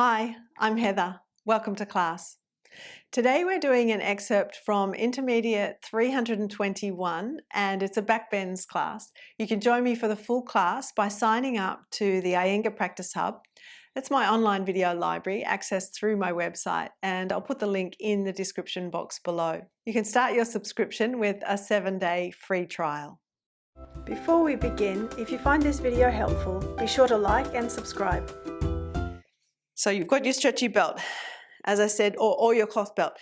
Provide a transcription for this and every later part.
Hi, I'm Heather. Welcome to class. Today we're doing an excerpt from Intermediate 321 and it's a backbends class. You can join me for the full class by signing up to the Iyengar Practice Hub. That's my online video library accessed through my website, and I'll put the link in the description box below. You can start your subscription with a 7-day free trial. Before we begin, if you find this video helpful, be sure to like and subscribe. So you've got your stretchy belt, as I said, or your cloth belt.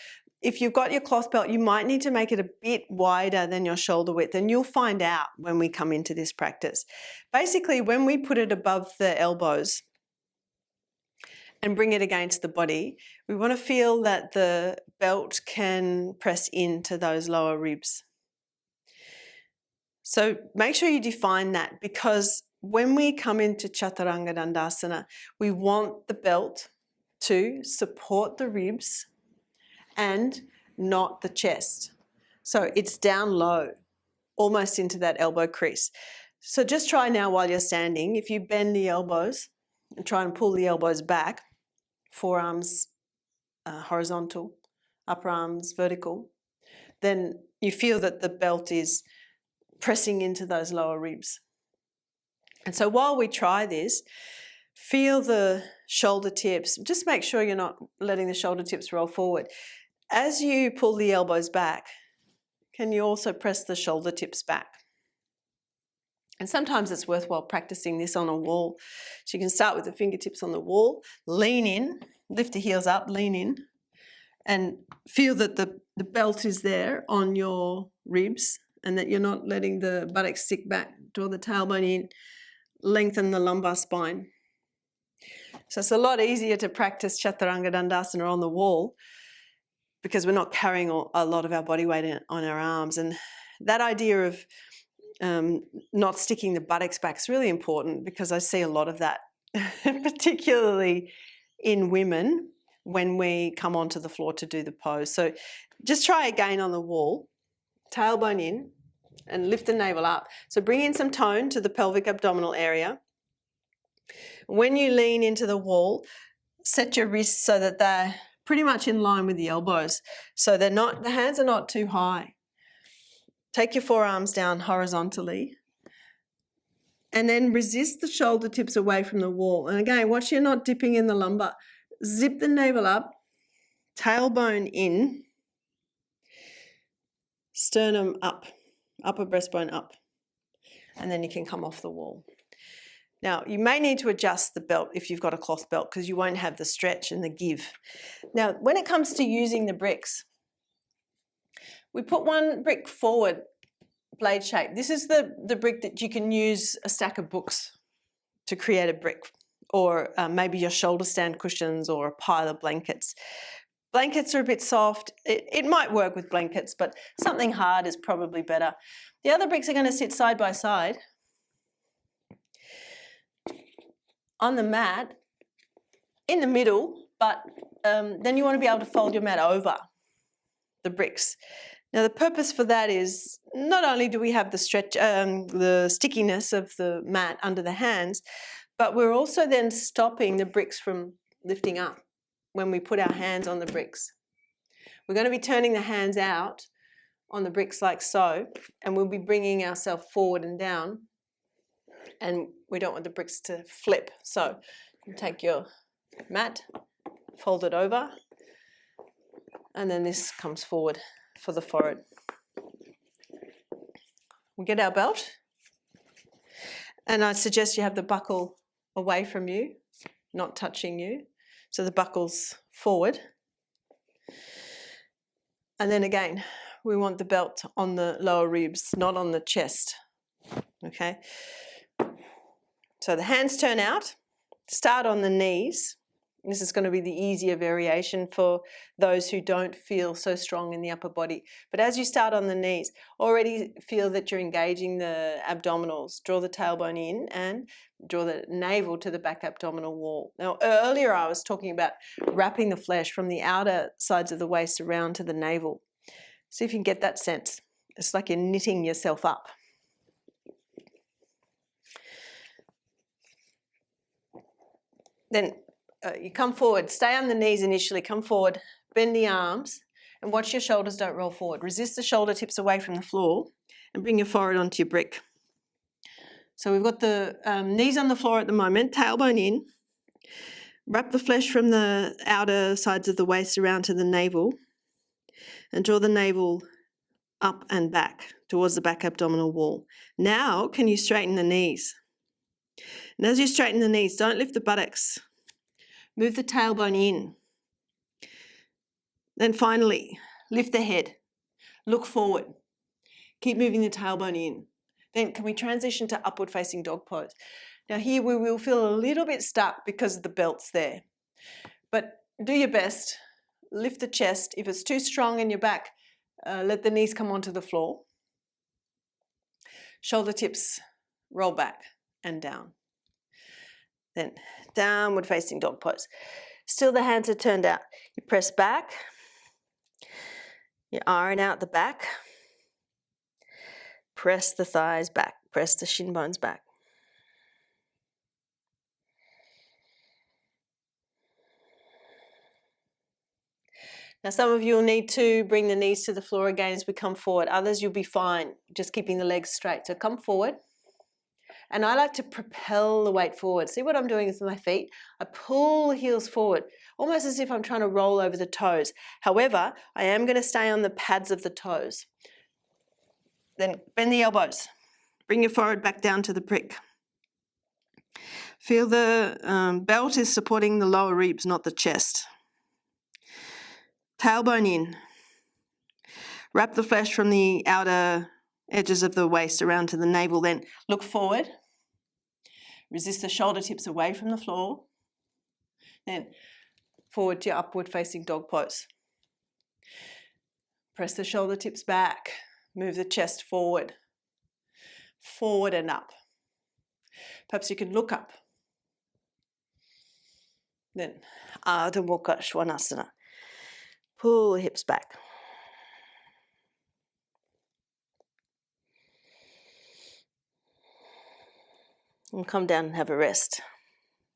If you've got your cloth belt, you might need to make it a bit wider than your shoulder width, and you'll find out when we come into this practice. Basically, when we put it above the elbows and bring it against the body, we want to feel that the belt can press into those lower ribs. So make sure you define that, because when we come into Chaturanga Dandasana, we want the belt to support the ribs and not the chest. So it's down low, almost into that elbow crease. So just try now while you're standing, if you bend the elbows and try and pull the elbows back, forearms horizontal, upper arms vertical, then you feel that the belt is pressing into those lower ribs. And so while we try this, feel the shoulder tips. Just make sure you're not letting the shoulder tips roll forward. As you pull the elbows back, can you also press the shoulder tips back? And sometimes it's worthwhile practicing this on a wall. So you can start with the fingertips on the wall, lean in, lift the heels up, lean in, and feel that the belt is there on your ribs and that you're not letting the buttocks stick back. Draw the tailbone in, lengthen the lumbar spine. So it's a lot easier to practice Chaturanga Dandasana on the wall because we're not carrying a lot of our body weight on our arms. And that idea of not sticking the buttocks back is really important, because I see a lot of that, particularly in women when we come onto the floor to do the pose. So just try again on the wall, tailbone in, and lift the navel up. So bring in some tone to the pelvic abdominal area. When you lean into the wall, set your wrists so that they're pretty much in line with the elbows. So they're not, the hands are not too high. Take your forearms down horizontally and then resist the shoulder tips away from the wall. And again, watch you're not dipping in the lumbar. Zip the navel up, tailbone in, sternum up, upper breastbone up, and then you can come off the wall. Now, you may need to adjust the belt if you've got a cloth belt, because you won't have the stretch and the give. Now, when it comes to using the bricks, we put one brick forward, blade shape. This is the brick that you can use a stack of books to create a brick, or maybe your shoulder stand cushions or a pile of blankets. Blankets are a bit soft. It might work with blankets, but something hard is probably better. The other bricks are going to sit side by side on the mat in the middle, but then you want to be able to fold your mat over the bricks. Now the purpose for that is not only do we have the stretch, the stickiness of the mat under the hands, but we're also then stopping the bricks from lifting up when we put our hands on the bricks. We're going to be turning the hands out on the bricks like so, and we'll be bringing ourselves forward and down, and we don't want the bricks to flip. So you take your mat, fold it over, and then this comes forward for the forehead. We get our belt, and I suggest you have the buckle away from you, not touching you, so the buckle's forward. And then again, we want the belt on the lower ribs, not on the chest, okay? So the hands turn out, start on the knees. This is going to be the easier variation for those who don't feel so strong in the upper body. But as you start on the knees, already feel that you're engaging the abdominals. Draw the tailbone in and draw the navel to the back abdominal wall. Now, earlier I was talking about wrapping the flesh from the outer sides of the waist around to the navel. See if you can get that sense. It's like you're knitting yourself up. Then you come forward, stay on the knees initially, come forward, bend the arms, and watch your shoulders don't roll forward. Resist the shoulder tips away from the floor and bring your forehead onto your brick. So we've got the knees on the floor at the moment, tailbone in. Wrap the flesh from the outer sides of the waist around to the navel and draw the navel up and back towards the back abdominal wall. Now, can you straighten the knees? And as you straighten the knees, don't lift the buttocks. Move the tailbone in. Then finally, lift the head. Look forward. Keep moving the tailbone in. Then can we transition to upward facing dog pose? Now here we will feel a little bit stuck because the belt's there. But do your best. Lift the chest. If it's too strong in your back, let the knees come onto the floor. Shoulder tips roll back and down. Then downward facing dog pose. Still the hands are turned out. You press back. You iron out the back. Press the thighs back. Press the shin bones back. Now some of you will need to bring the knees to the floor again as we come forward. Others you'll be fine, just keeping the legs straight. So come forward. And I like to propel the weight forward. See what I'm doing with my feet? I pull the heels forward, almost as if I'm trying to roll over the toes. However, I am going to stay on the pads of the toes. Then bend the elbows. Bring your forehead back down to the brick. Feel the belt is supporting the lower ribs, not the chest. Tailbone in. Wrap the flesh from the outer edges of the waist around to the navel. Then look forward. Resist the shoulder tips away from the floor. Then forward to your upward facing dog pose. Press the shoulder tips back. Move the chest forward. Forward and up. Perhaps you can look up. Then Ardha Mukha Svanasana. Pull the hips back. And come down and have a rest.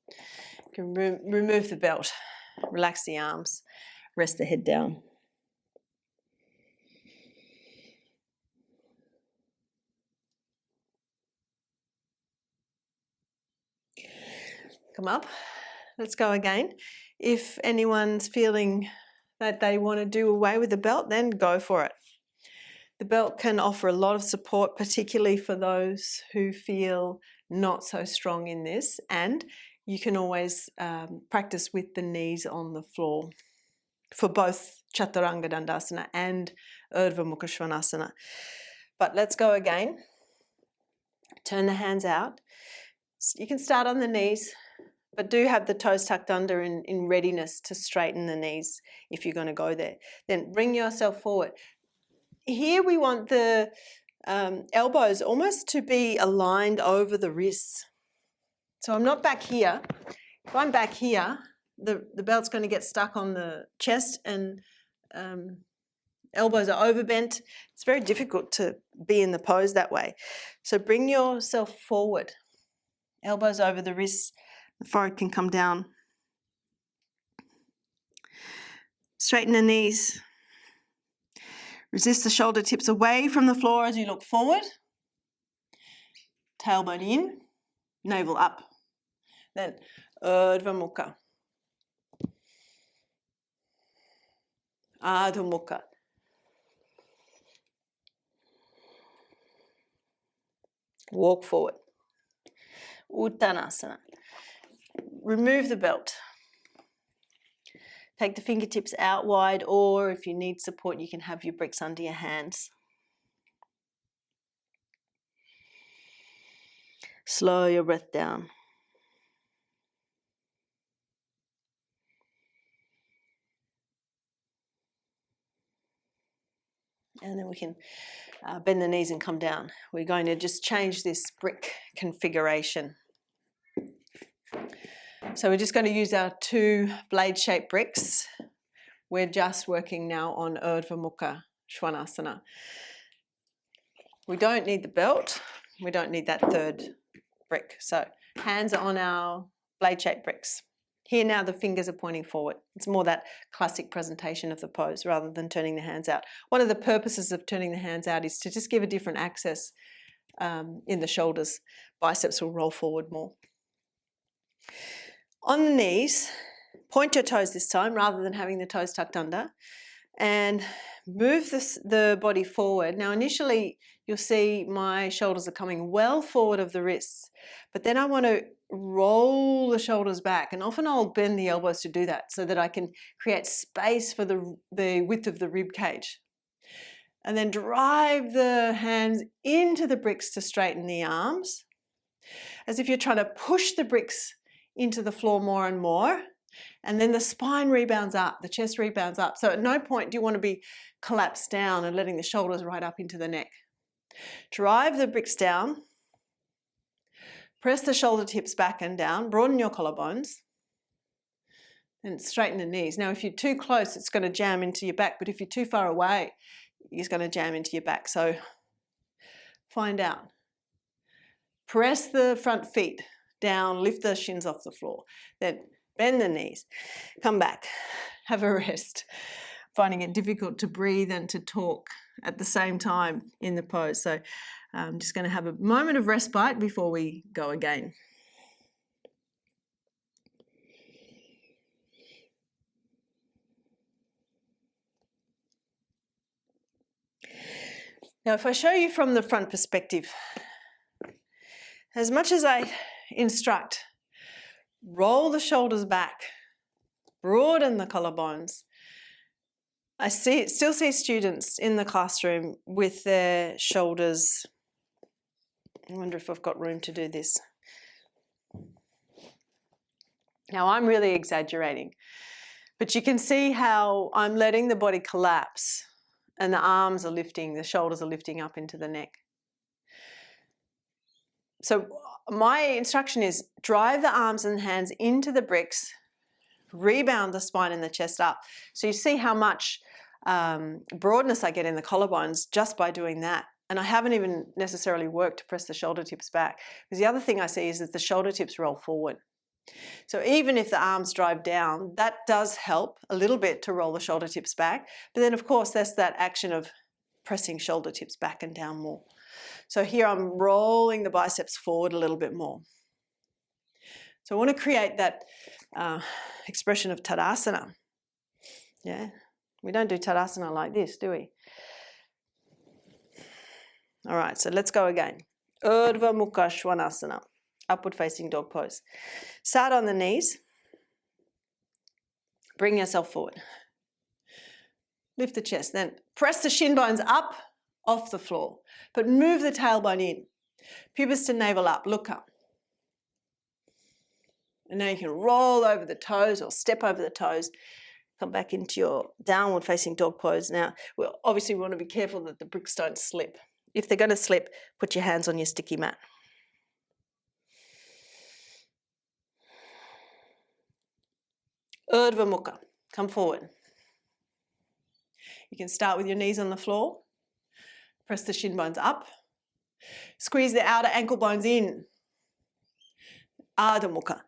You can remove the belt. Relax the arms. Rest the head down. Come up. Let's go again. If anyone's feeling that they want to do away with the belt, then go for it. The belt can offer a lot of support, particularly for those who feel not so strong in this, and you can always practice with the knees on the floor for both CHATURANGA DANDASANA and URDHVA MUKHA SVANASANA. But let's go again. Turn the hands out. You can start on the knees, but do have the toes tucked under in readiness to straighten the knees if you're going to go there. Then bring yourself forward. Here we want the elbows almost to be aligned over the wrists. So I'm not back here. If I'm back here, the belt's going to get stuck on the chest and elbows are overbent. It's very difficult to be in the pose that way. So bring yourself forward. Elbows over the wrists. The forehead can come down. Straighten the knees. Resist the shoulder tips away from the floor as you look forward. Tailbone in, navel up. Then URDHVA MUKHA. Ardha Mukha. Walk forward. Uttanasana. Remove the belt. Take the fingertips out wide, or if you need support, you can have your bricks under your hands. Slow your breath down. And then we can bend the knees and come down. We're going to just change this brick configuration. So we're just going to use our 2 blade-shaped bricks. We're just working now on URDHVA MUKHA Svanasana. We don't need the belt. We don't need that 3rd brick. So hands are on our blade-shaped bricks. Here now the fingers are pointing forward. It's more that classic presentation of the pose rather than turning the hands out. One of the purposes of turning the hands out is to just give a different access in the shoulders. Biceps will roll forward more. On the knees, point your toes this time rather than having the toes tucked under, and move the body forward. Now initially you'll see my shoulders are coming well forward of the wrists, but then I want to roll the shoulders back, and often I'll bend the elbows to do that so that I can create space for the width of the rib cage. And then drive the hands into the bricks to straighten the arms, as if you're trying to push the bricks into the floor more and more. And then the spine rebounds up, the chest rebounds up. So at no point do you want to be collapsed down and letting the shoulders right up into the neck. Drive the bricks down. Press the shoulder tips back and down. Broaden your collarbones. And straighten the knees. Now if you're too close, it's going to jam into your back. But if you're too far away, it's going to jam into your back. So find out. Press the front feet down. Lift the shins off the floor. Then bend the knees. Come back. Have a rest. Finding it difficult to breathe and to talk at the same time in the pose. So I'm just going to have a moment of respite before we go again. Now, if I show you from the front perspective, as much as I instruct, roll the shoulders back, broaden the collarbones, I still see students in the classroom with their shoulders. I wonder if I've got room to do this. Now, I'm really exaggerating, but you can see how I'm letting the body collapse and the arms are lifting, the shoulders are lifting up into the neck. So my instruction is drive the arms and hands into the bricks, rebound the spine and the chest up. So you see how much broadness I get in the collarbones just by doing that. And I haven't even necessarily worked to press the shoulder tips back. Because the other thing I see is that the shoulder tips roll forward. So even if the arms drive down, that does help a little bit to roll the shoulder tips back. But then of course there's that action of pressing shoulder tips back and down more. So here I'm rolling the biceps forward a little bit more. So I want to create that expression of Tadasana. Yeah, we don't do Tadasana like this, do we? All right, so let's go again. URDHVA MUKHA SVANASANA, upward facing dog pose. Start on the knees. Bring yourself forward. Lift the chest, then press the shin bones up off the floor, but move the tailbone in. Pubis to navel up, look up. And now you can roll over the toes or step over the toes. Come back into your downward facing dog pose. Now, obviously we want to be careful that the bricks don't slip. If they're going to slip, put your hands on your sticky mat. URDHVA MUKHA, come forward. You can start with your knees on the floor. Press the shin bones up. Squeeze the outer ankle bones in. Ardha Mukha.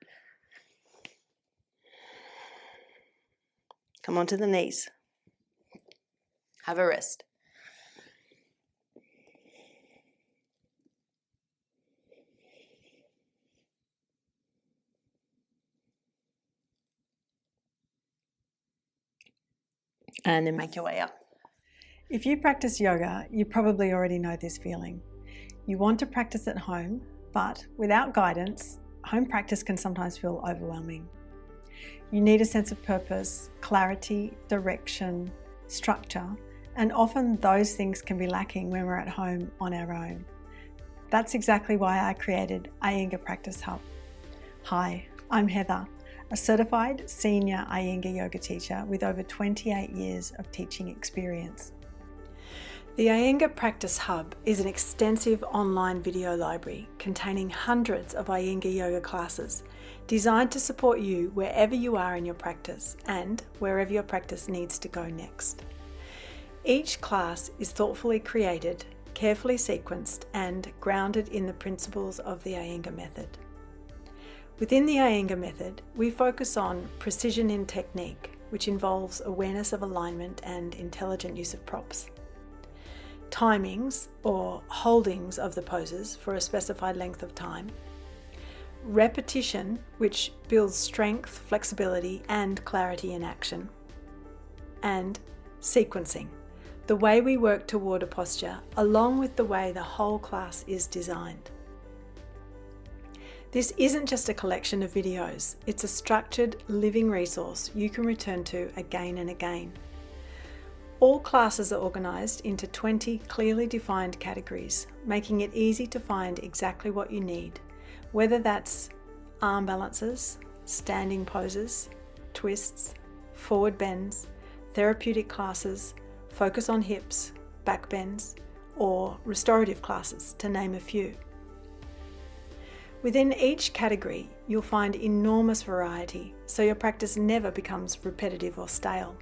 Come onto the knees. Have a rest. And then make your way up. If you practice yoga, you probably already know this feeling. You want to practice at home, but without guidance, home practice can sometimes feel overwhelming. You need a sense of purpose, clarity, direction, structure, and often those things can be lacking when we're at home on our own. That's exactly why I created Iyengar Practice Hub. Hi, I'm Heather, a certified senior Iyengar yoga teacher with over 28 years of teaching experience. The Iyengar Practice Hub is an extensive online video library containing hundreds of Iyengar yoga classes designed to support you wherever you are in your practice and wherever your practice needs to go next. Each class is thoughtfully created, carefully sequenced, and grounded in the principles of the Iyengar method. Within the Iyengar method, we focus on precision in technique, which involves awareness of alignment and intelligent use of props. Timings or holdings of the poses for a specified length of time. Repetition, which builds strength, flexibility, and clarity in action. And sequencing, the way we work toward a posture, along with the way the whole class is designed. This isn't just a collection of videos, it's a structured, living resource you can return to again and again. All classes are organised into 20 clearly defined categories, making it easy to find exactly what you need, whether that's arm balances, standing poses, twists, forward bends, therapeutic classes, focus on hips, back bends, or restorative classes, to name a few. Within each category, you'll find enormous variety, so your practice never becomes repetitive or stale.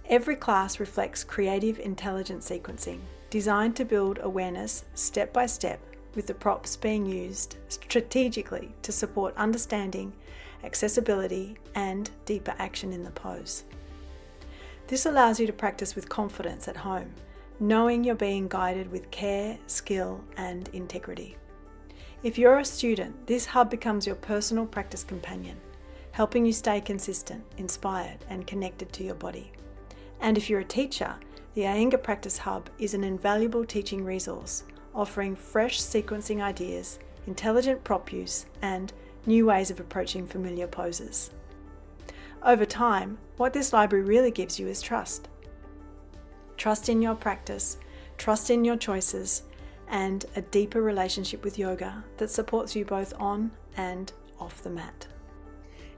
Every class reflects creative, intelligent sequencing, designed to build awareness step by step, with the props being used strategically to support understanding, accessibility, and deeper action in the pose. This allows you to practice with confidence at home, knowing you're being guided with care, skill, and integrity. If you're a student, this hub becomes your personal practice companion, helping you stay consistent, inspired, and connected to your body. And if you're a teacher, the Iyengar Practice Hub is an invaluable teaching resource, offering fresh sequencing ideas, intelligent prop use, and new ways of approaching familiar poses. Over time, what this library really gives you is trust. Trust in your practice, trust in your choices, and a deeper relationship with yoga that supports you both on and off the mat.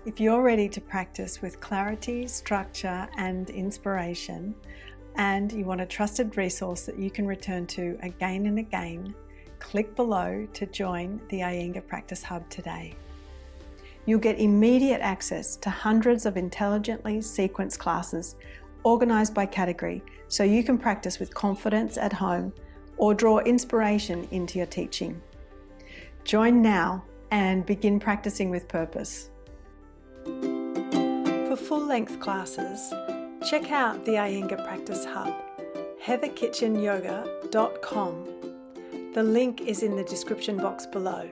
If you're ready to practice with clarity, structure, and inspiration, and you want a trusted resource that you can return to again and again, click below to join the Iyengar Practice Hub today. You'll get immediate access to hundreds of intelligently sequenced classes organised by category, so you can practice with confidence at home or draw inspiration into your teaching. Join now and begin practicing with purpose. For full-length classes, check out the Iyengar Practice Hub, heatherkitchenyoga.com. The link is in the description box below.